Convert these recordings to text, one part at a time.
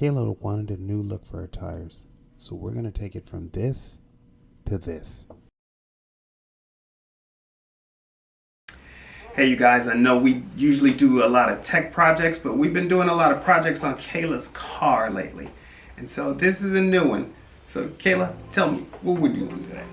Keila wanted a new look for her tires, so we're going to take it from this to this. Hey you guys, I know we usually do a lot of tech projects, but we've been doing a lot of projects on Kayla's car lately. And so this is a new one. So Keila, tell me, what we're doing today?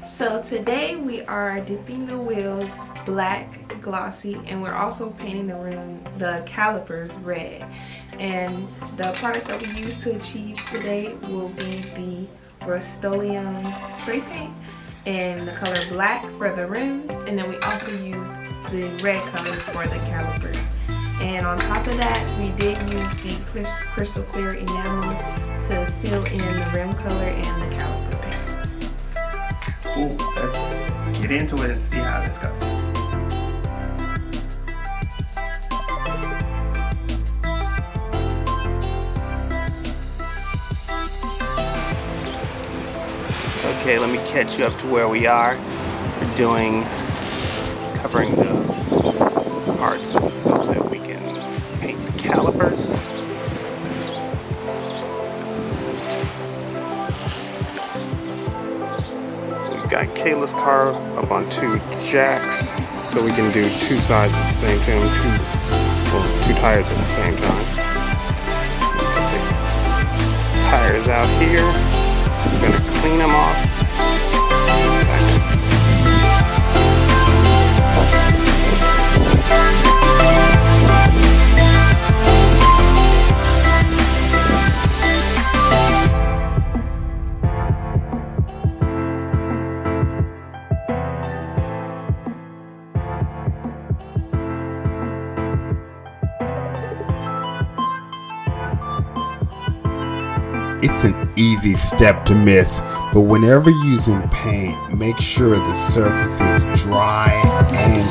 So today we are dipping the wheels black glossy, and we're also painting the calipers red. And the products that we use to achieve today will be the Rust-Oleum spray paint and the color black for the rims, and then we also use the red color for the calipers. And on top of that, we did use the crystal clear enamel to seal in the rim color and the caliper paint. Cool, let's get into it and see how this goes. Okay, let me catch you up to where we are. We're covering the parts so that we can paint the calipers. We've got Kayla's car up on two jacks, so we can do two sides at the same time, two tires at the same time. Put the tires out here. We're gonna clean them off. It's an easy step to miss, but whenever using paint, make sure the surface is dry and clean.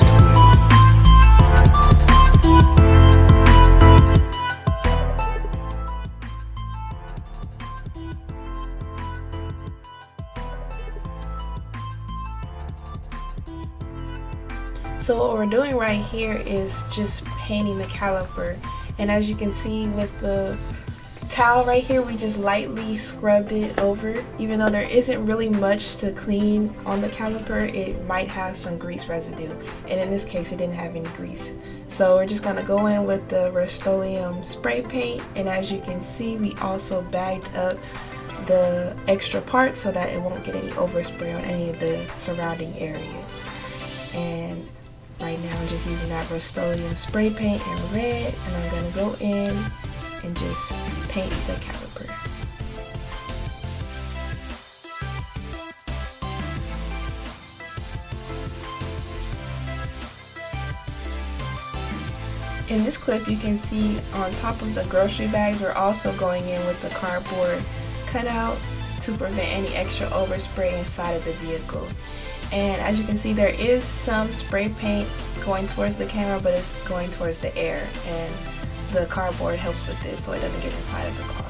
So what we're doing right here is just painting the caliper, and as you can see with the towel right here, we just lightly scrubbed it over. Even though there isn't really much to clean on the caliper, it might have some grease residue, and in this case it didn't have any grease. So we're just going to go in with the Rust-Oleum spray paint, and as you can see, we also bagged up the extra parts so that it won't get any overspray on any of the surrounding areas. And right now I'm just using that Rust-Oleum spray paint in red, and I'm going to go in and just paint the caliper. In this clip, you can see on top of the grocery bags, we're also going in with the cardboard cutout to prevent any extra overspray inside of the vehicle. And as you can see, there is some spray paint going towards the camera, but it's going towards the air, and the cardboard helps with this so it doesn't get inside of the car.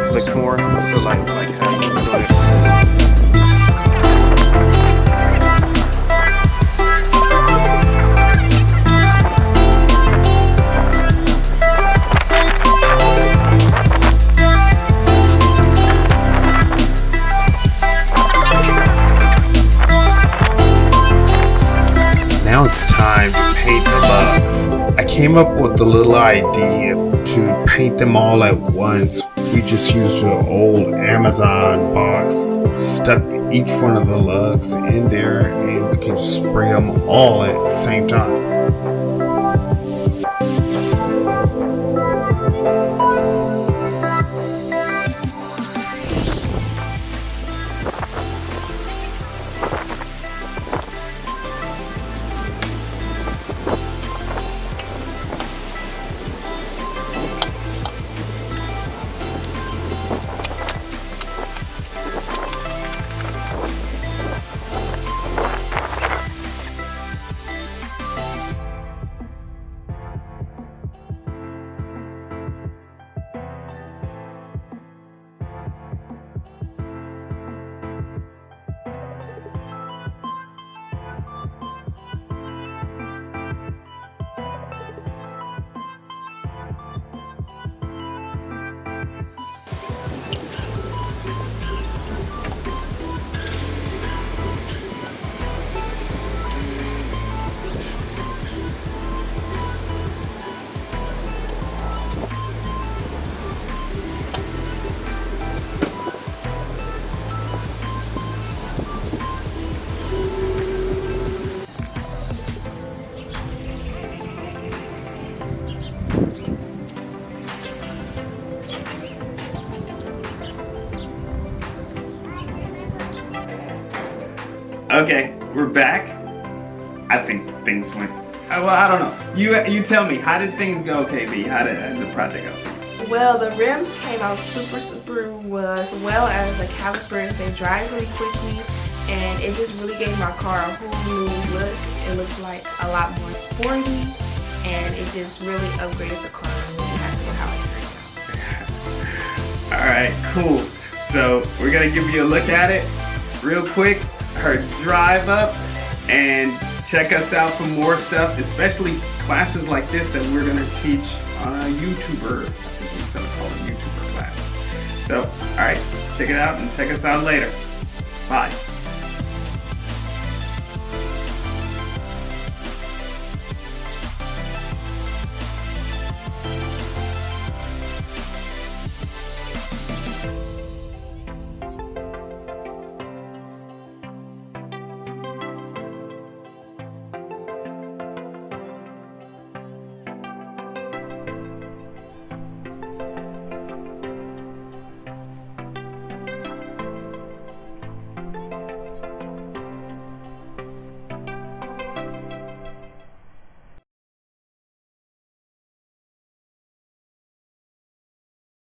Click more, so like Now it's time to paint the lugs. I came up with the little idea to paint them all at once We just used an old Amazon box, stuck each one of the lugs in there, and we can spray them all at the same time. Okay, we're back. I think things went. Well, I don't know. You tell me. How did things go, KB? How did the project go? Well, the rims came out super well, as well as the calipers. They dried really quickly, and it just really gave my car a whole new look. It looks like a lot more sporty, and it just really upgraded the car. I'm really happy with how it turned out. All right, cool. So we're gonna give you a look at it real quick. Her drive up, and check us out for more stuff, especially classes like this that we're gonna teach on a YouTuber. I think he's gonna call it a YouTuber class. So, all right, check it out and check us out later. Bye.